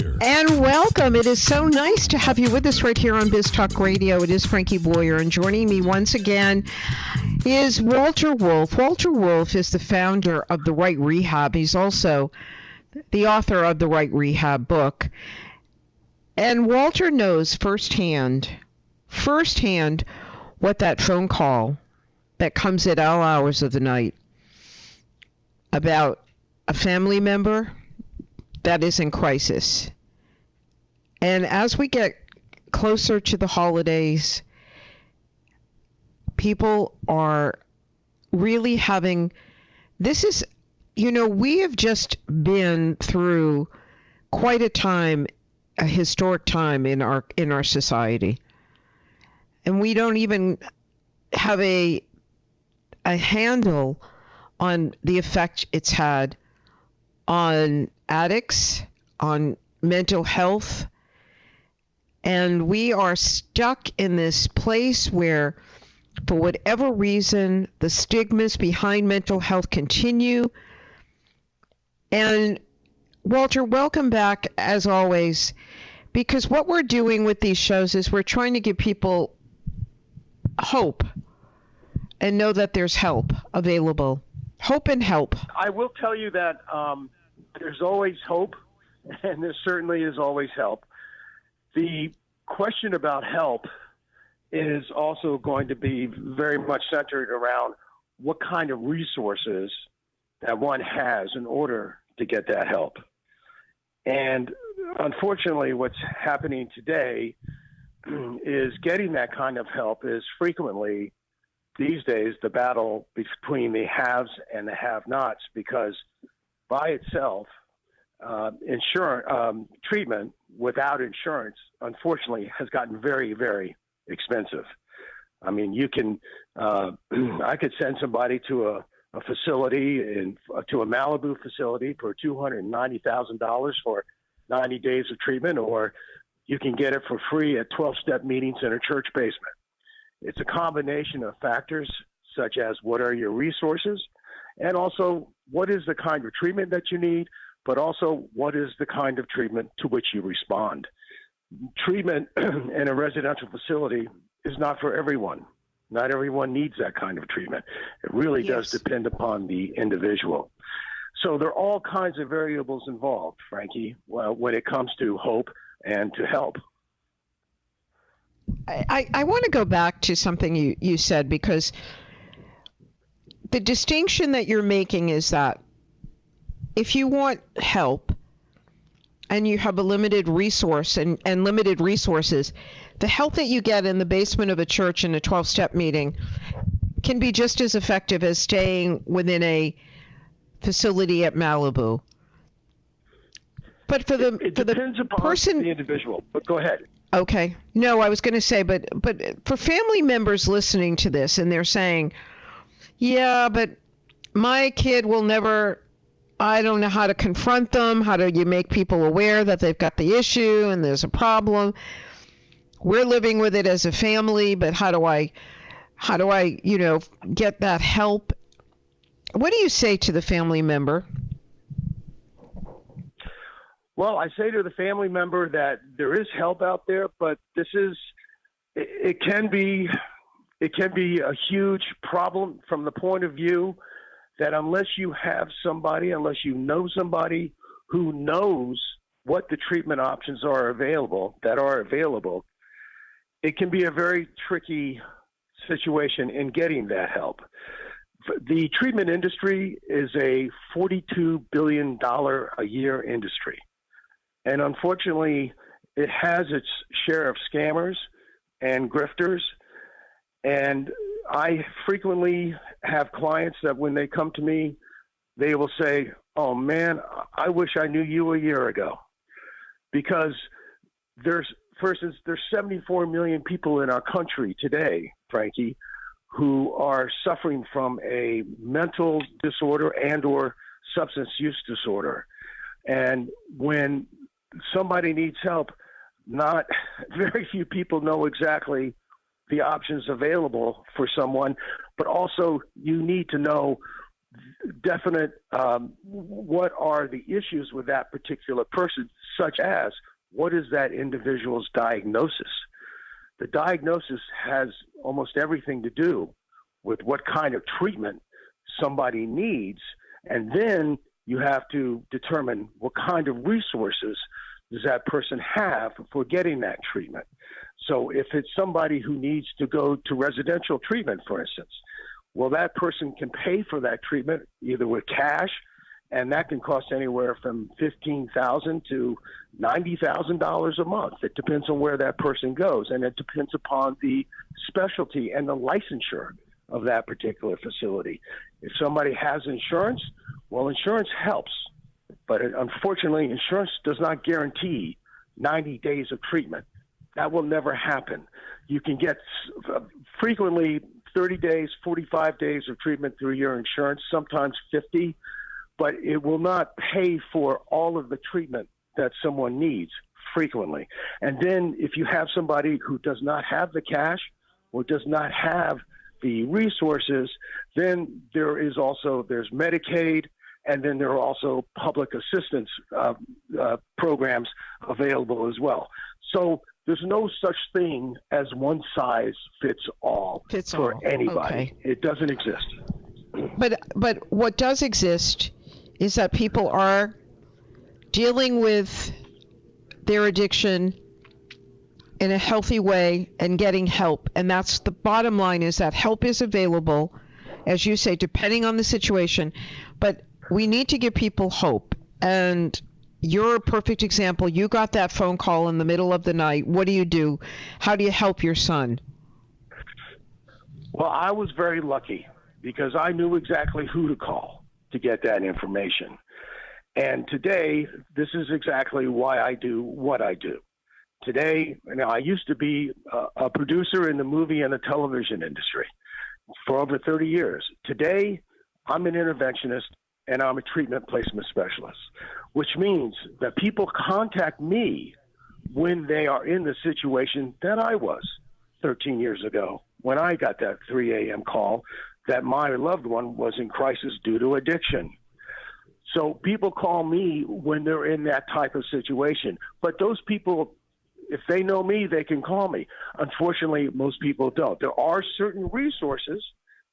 Boyer. And welcome. It is so nice to have you with us right here on Biz Talk Radio. It is Frankie Boyer, and joining me once again is Walter Wolf. Walter Wolf is the founder of the Right Rehab. He's also the author of the Right Rehab book. And Walter knows firsthand what that phone call that comes at all hours of the night about a family member that is in crisis. And as we get closer to the holidays, people are really having, we have just been through quite a historic time in our society. And we don't even have a handle on the effect it's had on addicts, on mental health. And we are stuck in this place where, for whatever reason, the stigmas behind mental health continue. And Walter, welcome back as always, because what we're doing with these shows is we're trying to give people hope and know that there's help available. Hope and help. I will tell you that there's always hope, and there certainly is always help. The question about help is also going to be very much centered around what kind of resources that one has in order to get that help. And unfortunately, what's happening today is getting that kind of help is frequently, these days, the battle between the haves and the have-nots, because by itself, treatment without insurance, unfortunately, has gotten very, very expensive. I mean, you can, I could send somebody to a facility, to a Malibu facility for $290,000 for 90 days of treatment, or you can get it for free at 12-step meetings in a church basement. It's a combination of factors such as what are your resources, and also what is the kind of treatment that you need, but also what is the kind of treatment to which you respond. Treatment in a residential facility is not for everyone. Not everyone needs that kind of treatment. It really does depend upon the individual. So there are all kinds of variables involved, Frankie, when it comes to hope and to help. I want to go back to something you said, because the distinction that you're making is that if you want help and you have a limited resource and limited resources, the help that you get in the basement of a church in a 12-step meeting can be just as effective as staying within a facility at Malibu. But it depends upon the individual. But go ahead. Okay. No, I was going to say, but for family members listening to this and they're saying, yeah, but my kid will never, I don't know how to confront them. How do you make people aware that they've got the issue and there's a problem? We're living with it as a family, but how do I, get that help? What do you say to the family member? Well, I say to the family member that there is help out there, but it can be a huge problem from the point of view that unless you know somebody who knows what the treatment options are available, it can be a very tricky situation in getting that help. The treatment industry is a $42 billion a year industry. And unfortunately, it has its share of scammers and grifters. And I frequently have clients that when they come to me, they will say, oh man, I wish I knew you a year ago. Because there's 74 million people in our country today, Frankie, who are suffering from a mental disorder and or substance use disorder. And when somebody needs help, not very few people know exactly the options available for someone, but also you need to know definite what are the issues with that particular person, such as what is that individual's diagnosis. The diagnosis has almost everything to do with what kind of treatment somebody needs, and then you have to determine what kind of resources does that person have for getting that treatment. So if it's somebody who needs to go to residential treatment, for instance, well, that person can pay for that treatment either with cash, and that can cost anywhere from $15,000 to $90,000 a month. It depends on where that person goes, and it depends upon the specialty and the licensure of that particular facility. If somebody has insurance, well, insurance helps, but unfortunately, insurance does not guarantee 90 days of treatment. That will never happen. You can get frequently 30 days, 45 days of treatment through your insurance, sometimes 50, but it will not pay for all of the treatment that someone needs frequently. And then if you have somebody who does not have the cash or does not have the resources, then there's Medicaid, and then there are also public assistance programs available as well. So there's no such thing as one size fits all for anybody. Okay. It doesn't exist. But what does exist is that people are dealing with their addiction in a healthy way and getting help. And that's the bottom line, is that help is available, as you say, depending on the situation. But we need to give people hope. And you're a perfect example. You got that phone call in the middle of the night. What do? How do you help your son? Well, I was very lucky because I knew exactly who to call to get that information. And today, this is exactly why I do what I do. Today, I used to be a producer in the movie and the television industry for over 30 years. Today, I'm an interventionist and I'm a treatment placement specialist, which means that people contact me when they are in the situation that I was 13 years ago when I got that 3 a.m. call that my loved one was in crisis due to addiction. So people call me when they're in that type of situation. But those people, if they know me, they can call me. Unfortunately, most people don't. There are certain resources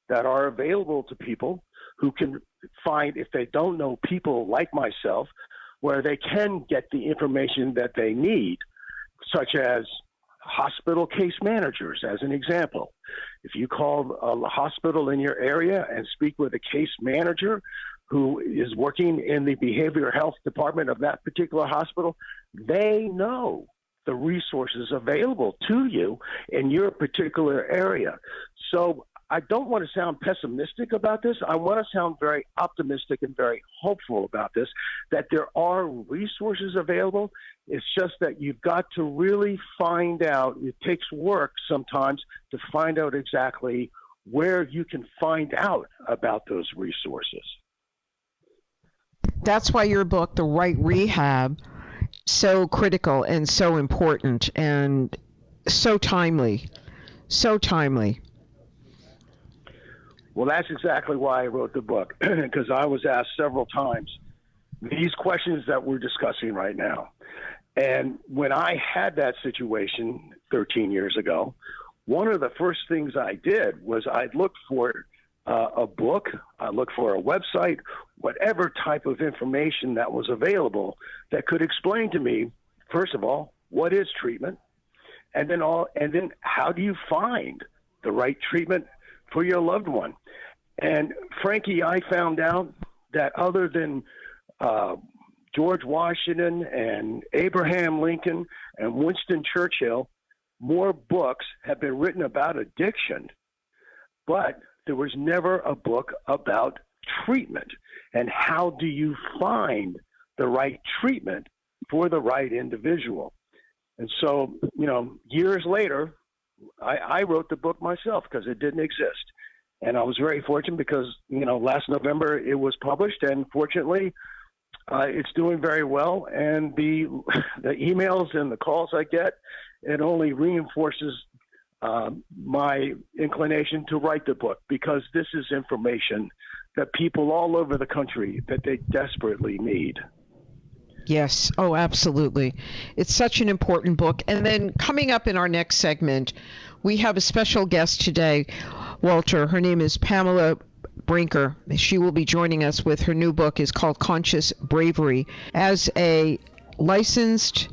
that are available to people who can find, if they don't know people like myself, where they can get the information that they need, such as hospital case managers, as an example. If you call a hospital in your area and speak with a case manager who is working in the behavioral health department of that particular hospital, they know the resources available to you in your particular area. So I don't want to sound pessimistic about this. I want to sound very optimistic and very hopeful about this, that there are resources available. It's just that you've got to really find out. It takes work sometimes to find out exactly where you can find out about those resources. That's why your book, The Right Rehab, so critical and so important and so timely. So timely. Well, that's exactly why I wrote the book, because I was asked several times these questions that we're discussing right now. And when I had that situation 13 years ago, one of the first things I did was I looked for a book, I looked for a website, whatever type of information that was available that could explain to me, first of all, what is treatment, and then how do you find the right treatment for your loved one. And Frankie, I found out that other than George Washington and Abraham Lincoln and Winston Churchill, more books have been written about addiction, but there was never a book about treatment and how do you find the right treatment for the right individual. And so, years later, I wrote the book myself because it didn't exist. And I was very fortunate because, last November it was published, and fortunately it's doing very well. And the emails and the calls I get, it only reinforces my inclination to write the book, because this is information that people all over the country that they desperately need. Yes. Oh, absolutely. It's such an important book. And then coming up in our next segment, we have a special guest today, Walter. Her name is Pamela Brinker. She will be joining us with her new book is called Conscious Bravery. As a licensed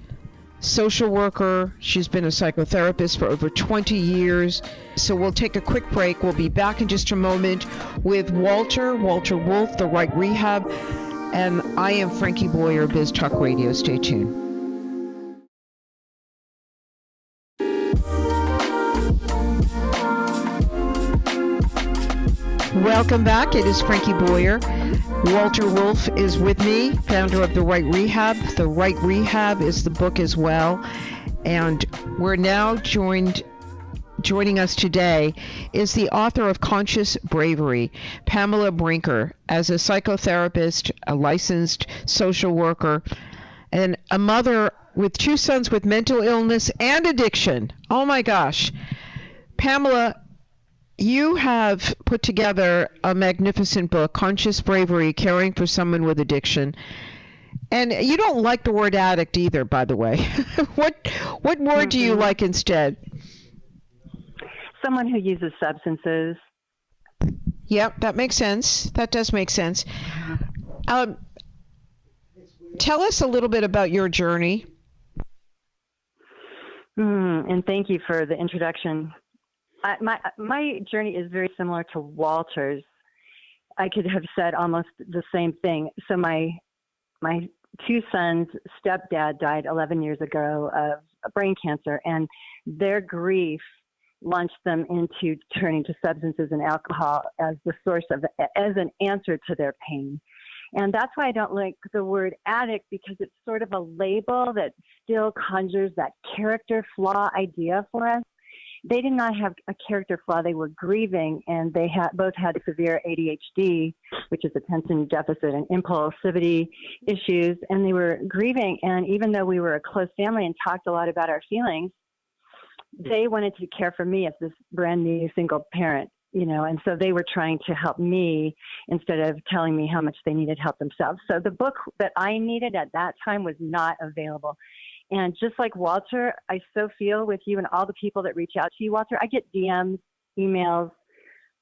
social worker, she's been a psychotherapist for over 20 years. So we'll take a quick break. We'll be back in just a moment with Walter Wolf, the Right Rehab. And I am Frankie Boyer, Biz Talk Radio. Stay tuned. Welcome back. It is Frankie Boyer. Walter Wolf is with me, founder of the Right Rehab. The Right Rehab is the book as well. And we're now joining us today is the author of Conscious Bravery, Pamela Brinker. As a psychotherapist, a licensed social worker, and a mother with 2 sons with mental illness and addiction. Oh my gosh. Pamela, you have put together a magnificent book, Conscious Bravery, Caring for Someone with Addiction. And you don't like the word addict either, by the way. What word do you like instead? Someone who uses substances. Yep, that makes sense. That does make sense. Tell us a little bit about your journey. And thank you for the introduction. My journey is very similar to Walter's. I could have said almost the same thing. So my 2 sons' stepdad died 11 years ago of brain cancer, and their grief launched them into turning to substances and alcohol as an answer to their pain. And that's why I don't like the word addict, because it's sort of a label that still conjures that character flaw idea for us. They did not have a character flaw. They were grieving, and they both had severe ADHD, which is attention deficit and impulsivity issues, and they were grieving. And even though we were a close family and talked a lot about our feelings, they wanted to care for me as this brand new single parent, and so they were trying to help me instead of telling me how much they needed help themselves. So the book that I needed at that time was not available. And just like Walter, I so feel with you and all the people that reach out to you, Walter. I get DMs, emails,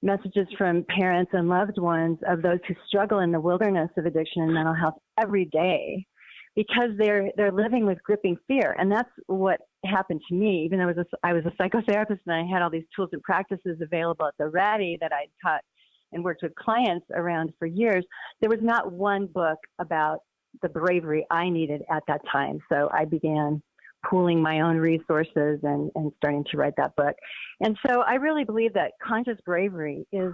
messages from parents and loved ones of those who struggle in the wilderness of addiction and mental health every day, because they're living with gripping fear. And that's what happened to me. Even though I was a psychotherapist and I had all these tools and practices available at the RADI that I taught and worked with clients around for years, there was not one book about the bravery I needed at that time. So I began pooling my own resources and starting to write that book. And so I really believe that conscious bravery is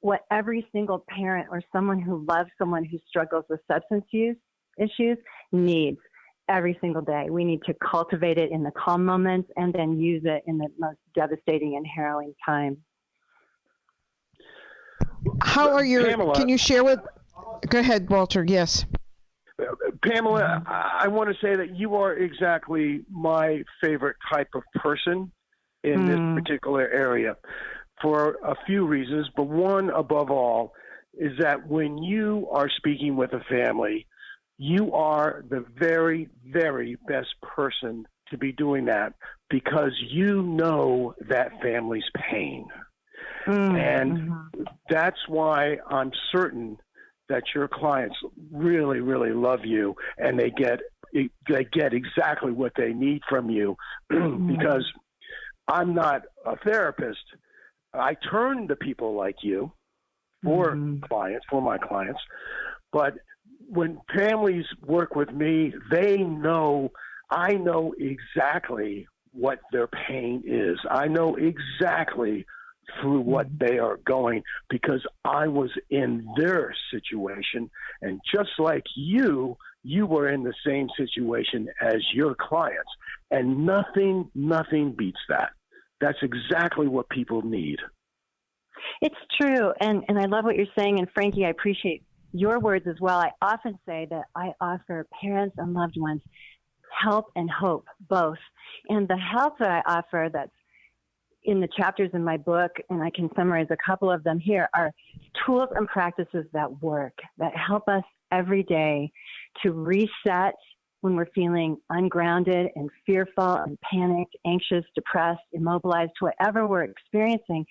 what every single parent or someone who loves someone who struggles with substance use issues needs every single day. We need to cultivate it in the calm moments and then use it in the most devastating and harrowing time. How are your, Pamela, can you share with, go ahead, Walter, yes. Pamela, I want to say that you are exactly my favorite type of person in this particular area for a few reasons, but one above all is that when you are speaking with a family, you are the very, very best person to be doing that, because you know that family's pain. And that's why I'm certain that your clients really, really love you, and they get exactly what they need from you. Because I'm not a therapist. I turn to people like you for my clients. But when families work with me, I know exactly what their pain is. I know exactly through what they are going, because I was in their situation. And just like you were in the same situation as your clients. And nothing beats that. That's exactly what people need. It's true. And I love what you're saying. And Frankie, I appreciate your words as well. I often say that I offer parents and loved ones help and hope, both. And the help that I offer that's in the chapters in my book, and I can summarize a couple of them here, are tools and practices that work, that help us every day to reset when we're feeling ungrounded and fearful and panicked, anxious, depressed, immobilized, whatever we're experiencing.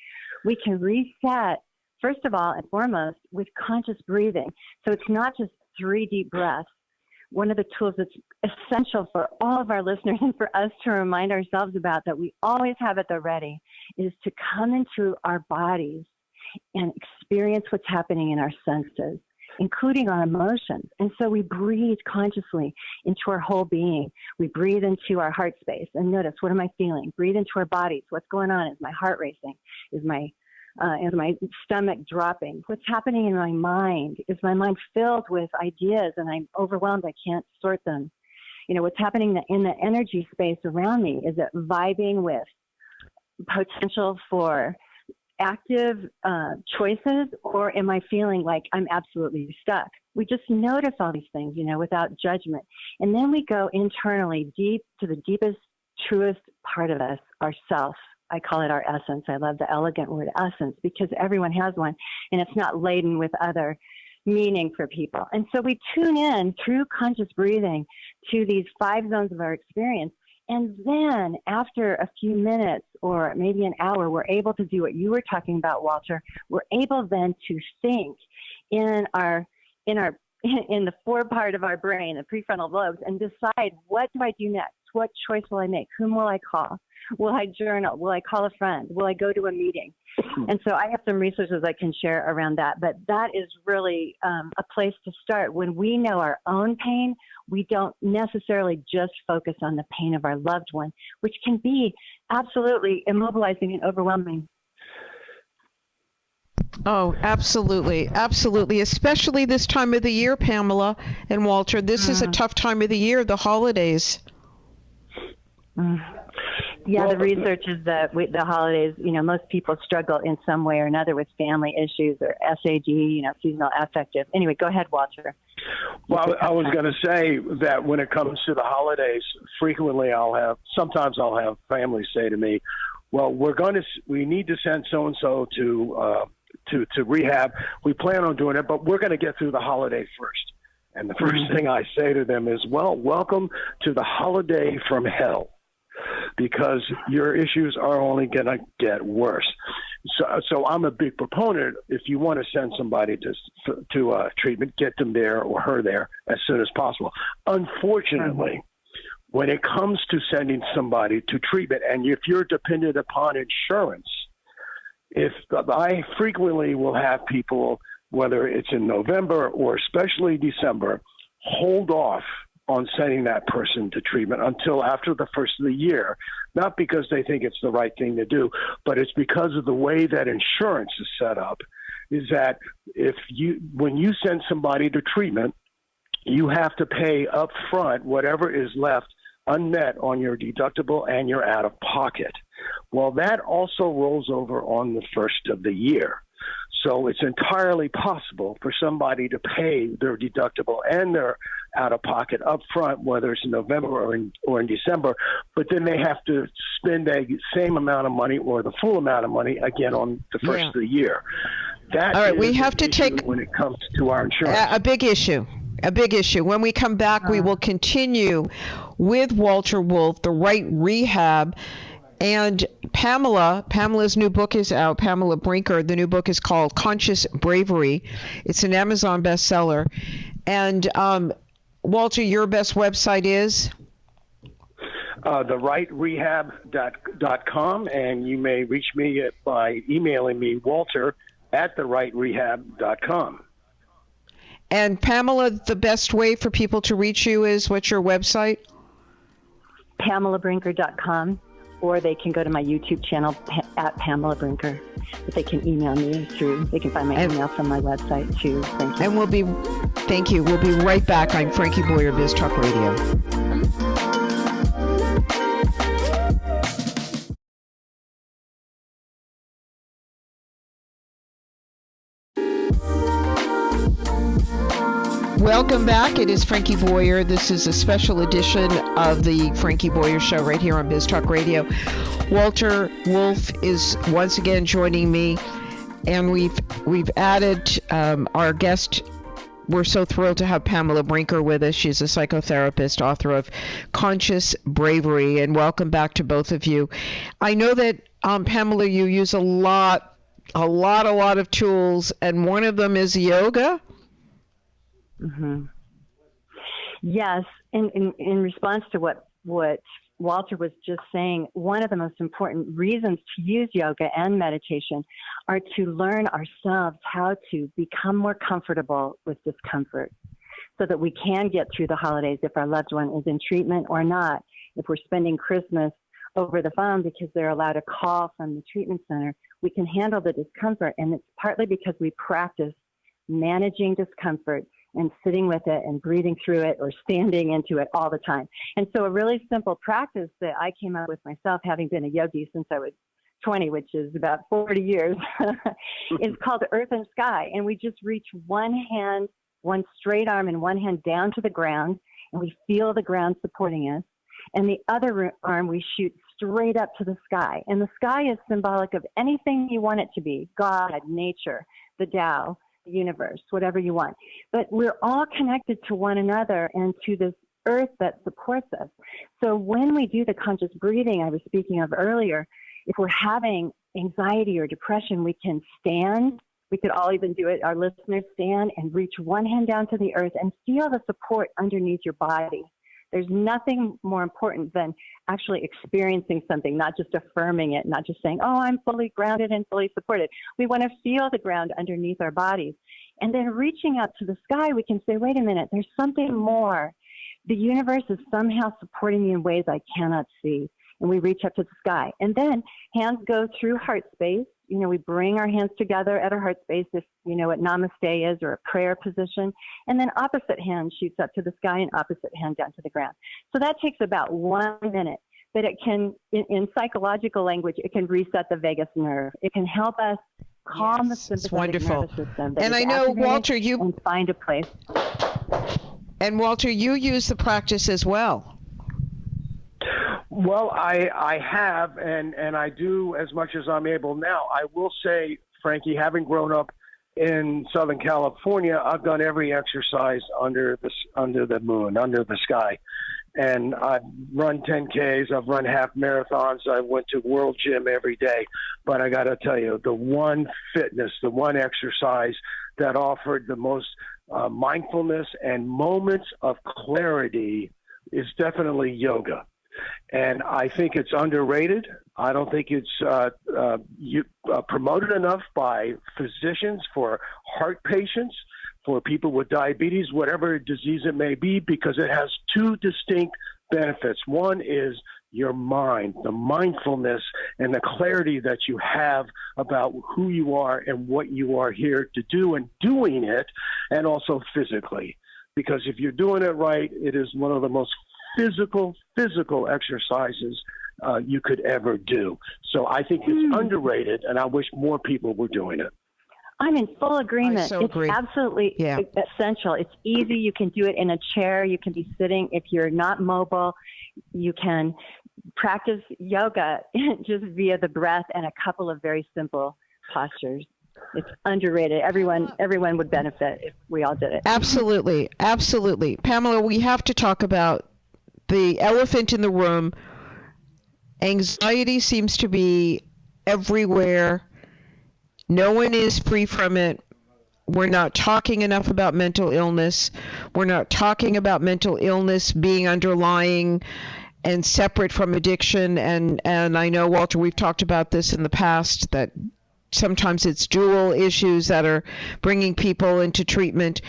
We can reset, first of all and foremost, with conscious breathing. So it's not just 3 deep breaths. One of the tools that's essential for all of our listeners and for us to remind ourselves about, that we always have at the ready, is to come into our bodies and experience what's happening in our senses, including our emotions. And so we breathe consciously into our whole being. We breathe into our heart space and notice, what am I feeling? Breathe into our bodies. What's going on? Is my heart racing? Is my stomach dropping? What's happening in my mind? Is my mind filled with ideas and I'm overwhelmed? I can't sort them. What's happening in the energy space around me? Is it vibing with potential for active choices, or am I feeling like I'm absolutely stuck? We just notice all these things, without judgment. And then we go internally deep to the deepest, truest part of us, ourself. I call it our essence. I love the elegant word essence, because everyone has one, and it's not laden with other meaning for people. And so we tune in through conscious breathing to these 5 zones of our experience. And then after a few minutes or maybe an hour, we're able to do what you were talking about, Walter. We're able then to think in the forepart of our brain, the prefrontal lobes, and decide, what do I do next? What choice will I make? Whom will I call? Will I journal? Will I call a friend? Will I go to a meeting? And so I have some resources I can share around that. But that is really a place to start. When we know our own pain, we don't necessarily just focus on the pain of our loved one, which can be absolutely immobilizing and overwhelming. Oh, absolutely. Absolutely. Especially this time of the year, Pamela and Walter. This is a tough time of the year, the holidays. Yeah, the research is that the holidays, most people struggle in some way or another with family issues or SAD, seasonal affective. Anyway, go ahead, Walter. Well, I was going to say that when it comes to the holidays, frequently sometimes I'll have families say to me, well, we need to send so-and-so to rehab. We plan on doing it, but we're going to get through the holiday first. And the first thing I say to them is, well, welcome to the holiday from hell, because your issues are only going to get worse. So I'm a big proponent. If you want to send somebody to treatment, get them there or her there as soon as possible. Unfortunately, when it comes to sending somebody to treatment, and if you're dependent upon insurance, I frequently will have people, whether it's in November or especially December, hold off on sending that person to treatment until after the first of the year, not because they think it's the right thing to do, but it's because of the way that insurance is set up, is that when you send somebody to treatment, you have to pay up front whatever is left unmet on your deductible and your out-of-pocket. Well, that also rolls over on the first of the year. So it's entirely possible for somebody to pay their deductible and their out-of-pocket up front, whether it's in November or in December, but then they have to spend the same amount of money or the full amount of money again on the first of the year. That all right, we have to take when it comes to our insurance. A big issue. When we come back, we will continue with Walter Wolf, the Right Rehab. And Pamela's new book is out, Pamela Brinker. The new book is called Conscious Bravery. It's an Amazon bestseller. And Walter, your best website is? The rightrehab.com, and you may reach me by emailing me, Walter, at therightrehab.com. And Pamela, the best way for people to reach you is, what's your website? PamelaBrinker.com. Or they can go to my YouTube channel at Pamela Brinker. But they can email me they can find my email from my website too. Thank you. And thank you. We'll be right back. I'm Frankie Boyer, Biz Talk Radio. Welcome back. It is Frankie Boyer. This is a special edition of the Frankie Boyer Show right here on Biz Talk Radio. Walter Wolf is once again joining me, and we've added our guest. We're so thrilled to have Pamela Brinker with us. She's a psychotherapist, author of Conscious Bravery, and welcome back to both of you. I know that, Pamela, you use a lot of tools, and one of them is yoga. Mm-hmm. Yes, in response to what Walter was just saying, one of the most important reasons to use yoga and meditation are to learn ourselves how to become more comfortable with discomfort so that we can get through the holidays if our loved one is in treatment or not. If we're spending Christmas over the phone because they're allowed a call from the treatment center, we can handle the discomfort, and it's partly because we practice managing discomfort and sitting with it and breathing through it or standing into it all the time. And so a really simple practice that I came up with myself, having been a yogi since I was 20, which is about 40 years, is called Earth and Sky. And we just reach one hand, one straight arm and one hand down to the ground, and we feel the ground supporting us. And the other arm, we shoot straight up to the sky. And the sky is symbolic of anything you want it to be: God, nature, the Tao, the universe, whatever you want. But we're all connected to one another and to this earth that supports us. So when we do the conscious breathing I was speaking of earlier, if we're having anxiety or depression, we can stand. We could all even do it, our listeners, stand and reach one hand down to the earth and feel the support underneath your body. There's nothing more important than actually experiencing something, not just affirming it, not just saying, oh, I'm fully grounded and fully supported. We want to feel the ground underneath our bodies. And then reaching out to the sky, we can say, wait a minute, there's something more. The universe is somehow supporting me in ways I cannot see. And we reach up to the sky. And then hands go through heart space. You know, we bring our hands together at our heart space, if you know what namaste is, or a prayer position. And then opposite hand shoots up to the sky and opposite hand down to the ground. So that takes about 1 minute. But it can, in psychological language, it can reset the vagus nerve. It can help us calm the sympathetic nervous system. And I know, Walter, and find a place. And Walter, you use the practice as well. Well, I have, and I do as much as I'm able now. I will say, Frankie, having grown up in Southern California, I've done every exercise under the moon, under the sky. And I've run 10Ks, I've run half marathons, I went to World Gym every day. But I got to tell you, the one fitness, the one exercise that offered the most mindfulness and moments of clarity is definitely yoga. And I think it's underrated. I don't think it's promoted enough by physicians for heart patients, for people with diabetes, whatever disease it may be, because it has two distinct benefits. One is your mind, the mindfulness and the clarity that you have about who you are and what you are here to do and doing it, and also physically. Because if you're doing it right, it is one of the most physical exercises you could ever do. So I think it's underrated, and I wish more people were doing it. I'm in full agreement. I so agree. It's absolutely essential. It's easy. You can do it in a chair. You can be sitting. If you're not mobile, you can practice yoga just via the breath and a couple of very simple postures. It's underrated. Everyone would benefit if we all did it. Absolutely. Pamela, we have to talk about the elephant in the room. Anxiety seems to be everywhere. No one is free from it. We're not talking enough about mental illness. We're not talking about mental illness being underlying and separate from addiction. And I know, Walter, we've talked about this in the past, that sometimes it's dual issues that are bringing people into treatment.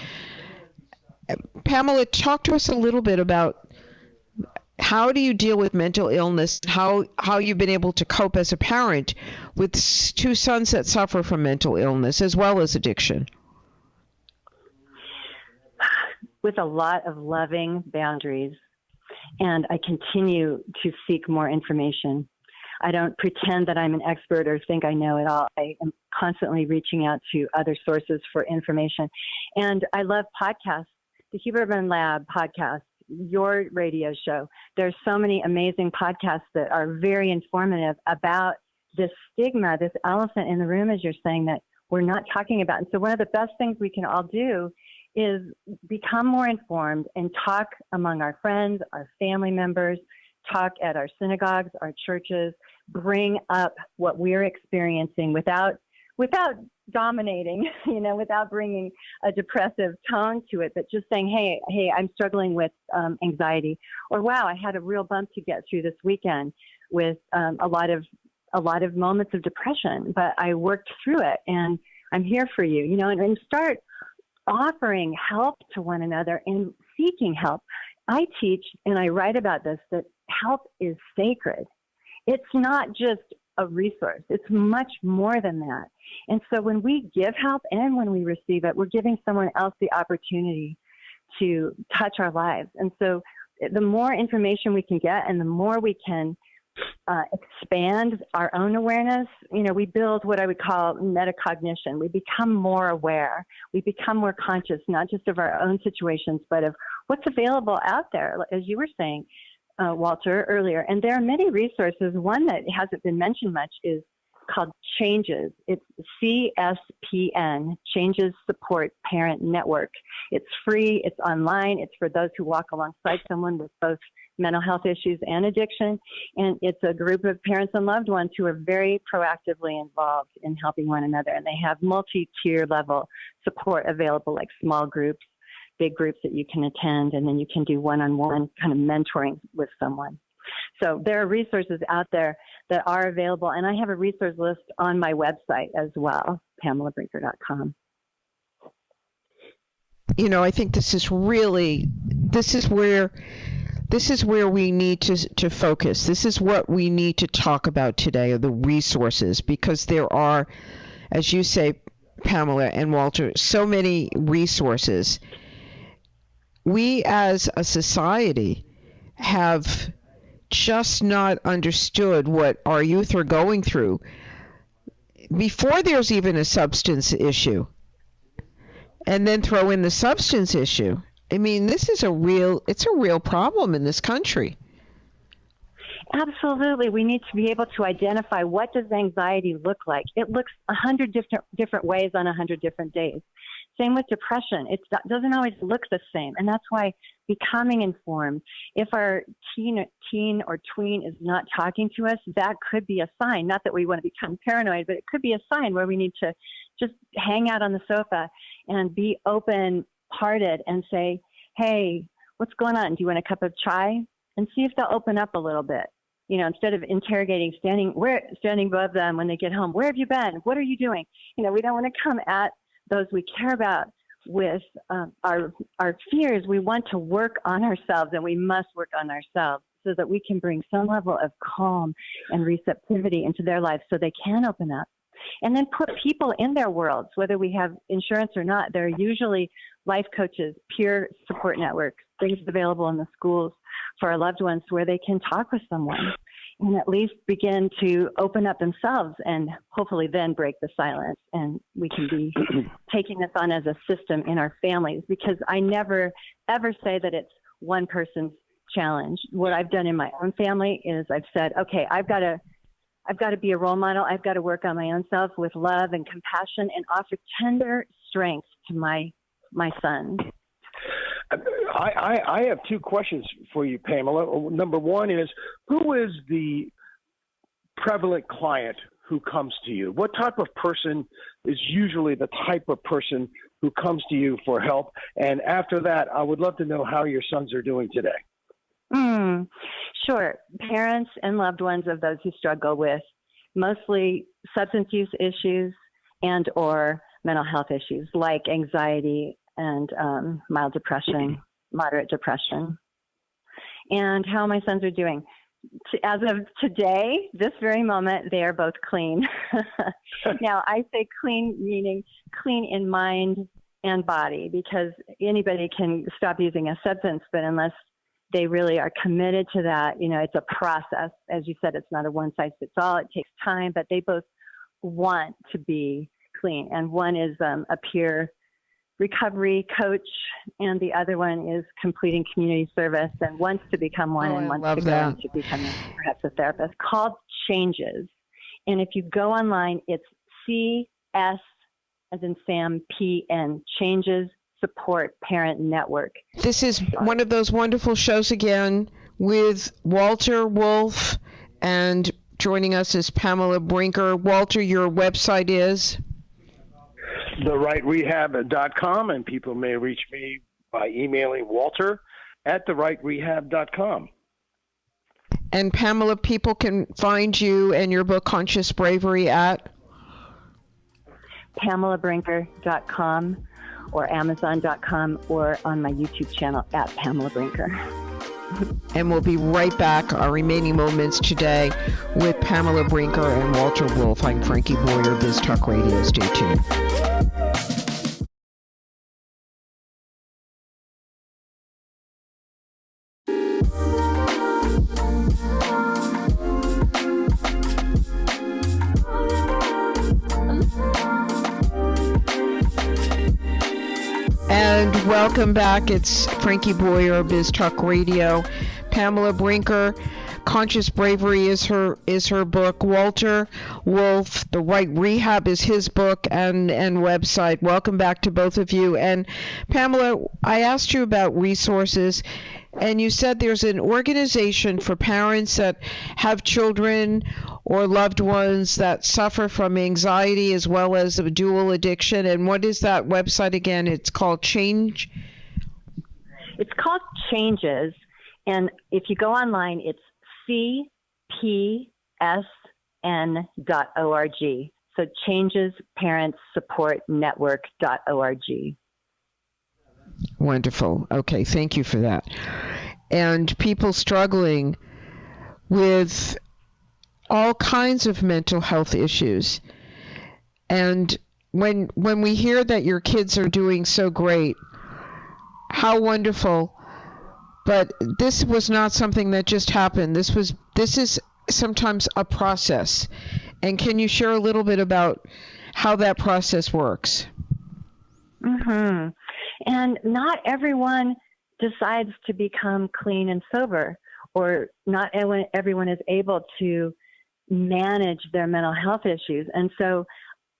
Pamela, talk to us a little bit about how do you deal with mental illness, how you've been able to cope as a parent with two sons that suffer from mental illness as well as addiction? With a lot of loving boundaries, and I continue to seek more information. I don't pretend that I'm an expert or think I know it all. I am constantly reaching out to other sources for information. And I love podcasts the Huberman Lab podcast, your radio show. There's so many amazing podcasts that are very informative about this stigma, this elephant in the room, as you're saying, that we're not talking about. And so one of the best things we can all do is become more informed and talk among our friends, our family members, talk at our synagogues, our churches, bring up what we're experiencing without dominating, without bringing a depressive tone to it, but just saying, hey, I'm struggling with anxiety, or wow, I had a real bump to get through this weekend with a lot of moments of depression, but I worked through it, and I'm here for you, and start offering help to one another and seeking help. I teach and I write about this, that help is sacred. It's not just a resource. It's much more than that. And so when we give help and when we receive it, we're giving someone else the opportunity to touch our lives. And so the more information we can get and the more we can expand our own awareness, we build what I would call metacognition. We become more aware. We become more conscious, not just of our own situations, but of what's available out there, as you were saying, Walter, earlier. And there are many resources. One that hasn't been mentioned much is called Changes. It's CSPN, Changes Support Parent Network. It's free. It's online. It's for those who walk alongside someone with both mental health issues and addiction. And it's a group of parents and loved ones who are very proactively involved in helping one another. And they have multi-tier level support available, like small groups, big groups that you can attend, and then you can do one-on-one kind of mentoring with someone. So there are resources out there that are available, and I have a resource list on my website as well, PamelaBrinker.com. I think this is where we need to focus. This is what we need to talk about today, are the resources, because there are, as you say, Pamela and Walter, so many resources. We as a society have just not understood what our youth are going through before there's even a substance issue. And then throw in the substance issue. I mean, it's a real problem in this country. Absolutely. We need to be able to identify, what does anxiety look like? It looks 100 different ways on 100 different days. Same with depression. It doesn't always look the same. And that's why becoming informed, if our teen or tween is not talking to us, that could be a sign. Not that we want to become paranoid, but it could be a sign where we need to just hang out on the sofa and be open-hearted and say, hey, what's going on? Do you want a cup of chai? And see if they'll open up a little bit. Instead of interrogating, standing above them when they get home. Where have you been? What are you doing? We don't want to come at those we care about with our fears. We want to work on ourselves, and we must work on ourselves so that we can bring some level of calm and receptivity into their lives so they can open up. And then put people in their worlds, whether we have insurance or not. There are usually life coaches, peer support networks, things available in the schools for our loved ones where they can talk with someone and at least begin to open up themselves, and hopefully then break the silence. And we can be taking this on as a system in our families, because I never, ever say that it's one person's challenge. What I've done in my own family is I've said, okay, I've got to be a role model. I've got to work on my own self with love and compassion and offer tender strength to my son. I have two questions for you, Pamela. Number one is, who is the prevalent client who comes to you? What type of person is usually the type of person who comes to you for help? And after that, I would love to know how your sons are doing today. Sure. Parents and loved ones of those who struggle with mostly substance use issues and or mental health issues like anxiety and mild depression, moderate depression. And how my sons are doing. As of today, this very moment, they are both clean. Now, I say clean meaning clean in mind and body, because anybody can stop using a substance, but unless they really are committed to that, it's a process. As you said, it's not a one-size-fits-all. It takes time, but they both want to be clean. And one is a peer recovery coach, and the other one is completing community service and wants to become one and wants to go into becoming perhaps a therapist, called Changes. And if you go online, it's CS as in Sam, PN, Changes Support Parent Network. This is one of those wonderful shows again with Walter Wolf, and joining us is Pamela Brinker. Walter, your website is? TheRightRehab.com, and people may reach me by emailing Walter at TheRightRehab.com. And Pamela, people can find you and your book Conscious Bravery at? PamelaBrinker.com or Amazon.com or on my YouTube channel at Pamela Brinker. And we'll be right back, our remaining moments today, with Pamela Brinker and Walter Wolf. I'm Frankie Boyer, Biz Talk Radio. Stay tuned. And welcome back. It's Frankie Boyer, Biz Talk Radio. Pamela Brinker, Conscious Bravery is her book. Walter Wolf, The Right Rehab is his book and website. Welcome back to both of you. And Pamela, I asked you about resources, and you said there's an organization for parents that have children or loved ones that suffer from anxiety as well as a dual addiction. And what is that website again? It's called Change? It's called Changes. And if you go online, it's cpsn.org. So Changes Parents Support Network.org. Wonderful. Okay, thank you for that. And people struggling with all kinds of mental health issues. And when we hear that your kids are doing so great, how wonderful. But this was not something that just happened. This is sometimes a process. And can you share a little bit about how that process works? Mm-hmm. And not everyone decides to become clean and sober, or not everyone is able to manage their mental health issues. And so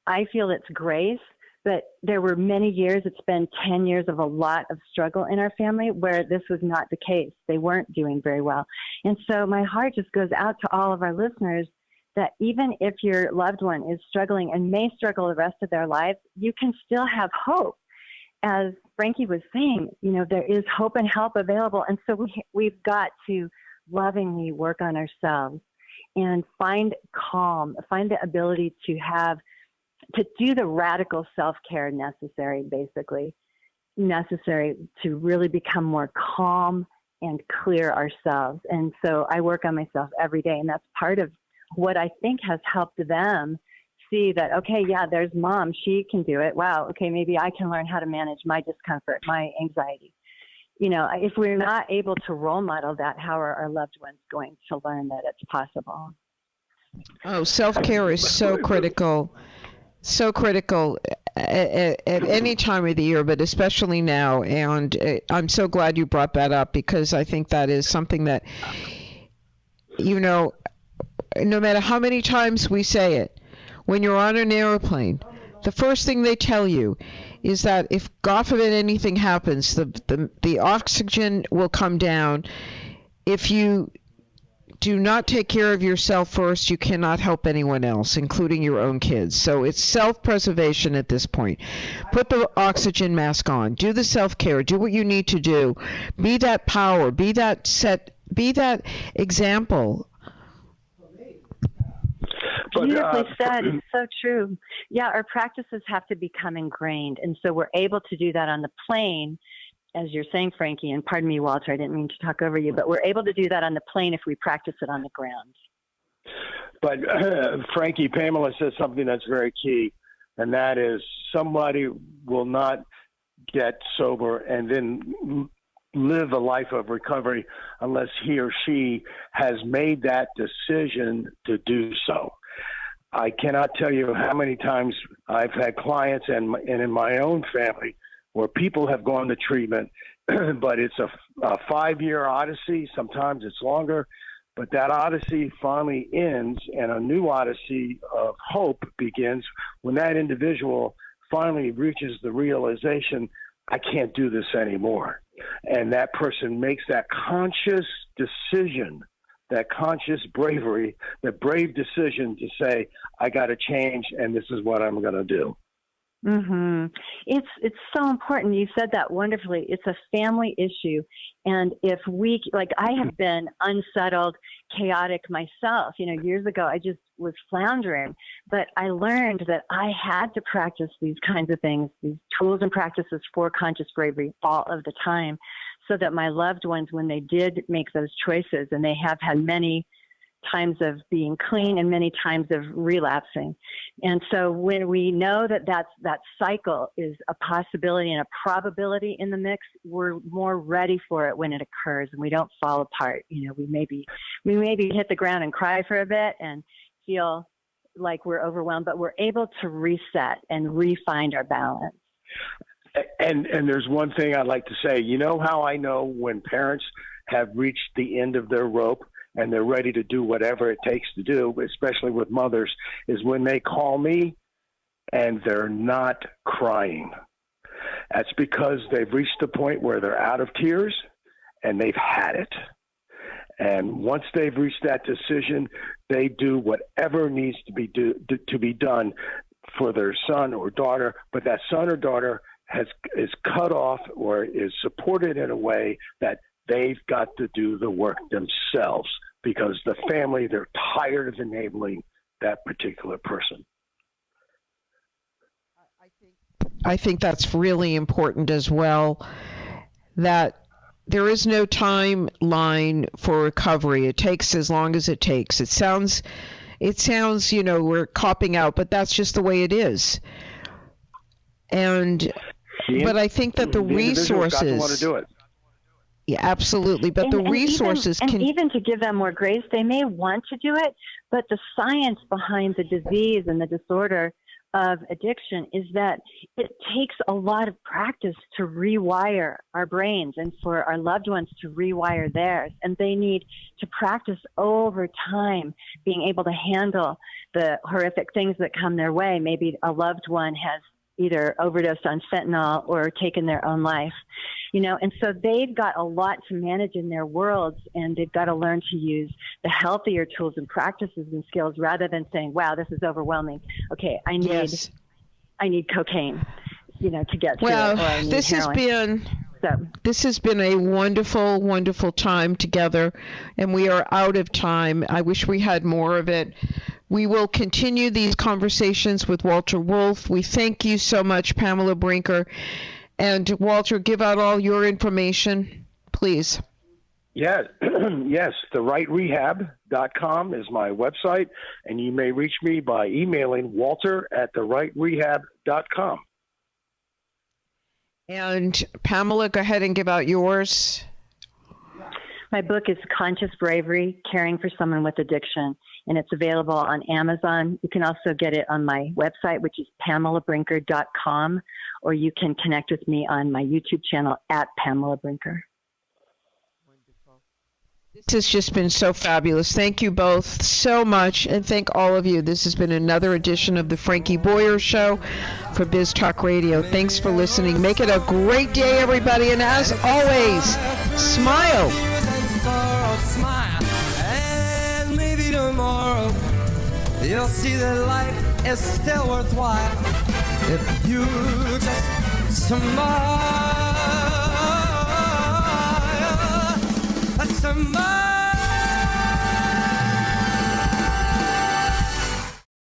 I feel it's grace, but there were many years, it's been 10 years of a lot of struggle in our family where this was not the case. They weren't doing very well. And so my heart just goes out to all of our listeners that even if your loved one is struggling and may struggle the rest of their lives, you can still have hope. As Frankie was saying, there is hope and help available. And so we've got to lovingly work on ourselves and find calm, find the ability to do the radical self-care necessary to really become more calm and clear ourselves. And so I work on myself every day, and that's part of what I think has helped them see that, okay, yeah, there's mom, she can do it. Wow, okay, maybe I can learn how to manage my discomfort, my anxiety. If we're not able to role model that, how are our loved ones going to learn that it's possible? Oh, self-care is so critical. So critical at any time of the year, but especially now. And I'm so glad you brought that up, because I think that is something that, no matter how many times we say it, when you're on an airplane, the first thing they tell you is that if, God forbid, anything happens, the oxygen will come down. If you do not take care of yourself first, you cannot help anyone else, including your own kids. So it's self-preservation at this point. Put the oxygen mask on. Do the self-care. Do what you need to do. Be that power. Be that example. Beautifully said. So true. Yeah, our practices have to become ingrained. And so we're able to do that on the plane, as you're saying, Frankie, and pardon me, Walter, I didn't mean to talk over you, but we're able to do that on the plane if we practice it on the ground. But Frankie, Pamela says something that's very key, and that is somebody will not get sober and then live a life of recovery unless he or she has made that decision to do so. I cannot tell you how many times I've had clients and in my own family where people have gone to treatment, but it's a 5-year odyssey. Sometimes it's longer, but that odyssey finally ends, and a new odyssey of hope begins when that individual finally reaches the realization, I can't do this anymore. And that person makes that conscious decision, that conscious bravery, that brave decision to say, I got to change, and this is what I'm going to do. Mm-hmm. It's so important. You said that wonderfully. It's a family issue. And if we, like, I have been unsettled, chaotic myself. Years ago, I just was floundering. But I learned that I had to practice these kinds of things, these tools and practices for conscious bravery all of the time, so that my loved ones, when they did make those choices, and they have had many times of being clean and many times of relapsing. And so when we know that that cycle is a possibility and a probability in the mix, we're more ready for it when it occurs, and we don't fall apart. We maybe hit the ground and cry for a bit and feel like we're overwhelmed, but we're able to reset and re-find our balance. And there's one thing I'd like to say. You know how I know when parents have reached the end of their rope and they're ready to do whatever it takes to do, especially with mothers, is when they call me and they're not crying. That's because they've reached the point where they're out of tears and they've had it. And once they've reached that decision, they do whatever needs to be done for their son or daughter, but that son or daughter is cut off or is supported in a way that they've got to do the work themselves, because the family, they're tired of enabling that particular person. I think that's really important as well, that there is no timeline for recovery. It takes as long as it takes. It sounds, we're copping out, but that's just the way it is. But I think that the resources got to want to do it. Yeah, absolutely. But the resources even to give them more grace, they may want to do it, but the science behind the disease and the disorder of addiction is that it takes a lot of practice to rewire our brains and for our loved ones to rewire theirs. And they need to practice over time being able to handle the horrific things that come their way. Maybe a loved one has either overdosed on fentanyl or taken their own life, and so they've got a lot to manage in their worlds, and they've got to learn to use the healthier tools and practices and skills rather than saying, wow, this is overwhelming. Okay, I need cocaine, to get through it, or I need heroin. This has been a wonderful, wonderful time together, and we are out of time. I wish we had more of it. We will continue these conversations with Walter Wolf. We thank you so much, Pamela Brinker. And Walter, give out all your information, please. Yeah, yes, the rightrehab.com is my website, and you may reach me by emailing walter@therightrehab.com. And Pamela, go ahead and give out yours. My book is Conscious Bravery, Caring for Someone with Addiction, and it's available on Amazon. You can also get it on my website, which is pamelabrinker.com, or you can connect with me on my YouTube channel @Pamela Brinker. Wonderful. This has just been so fabulous. Thank you both so much, and thank all of you. This has been another edition of the Frankie Boyer Show for Biz Talk Radio. Thanks for listening. Make it a great day, everybody, and as always, smile. And maybe tomorrow you'll see that life is still worthwhile if you just smile. Smile.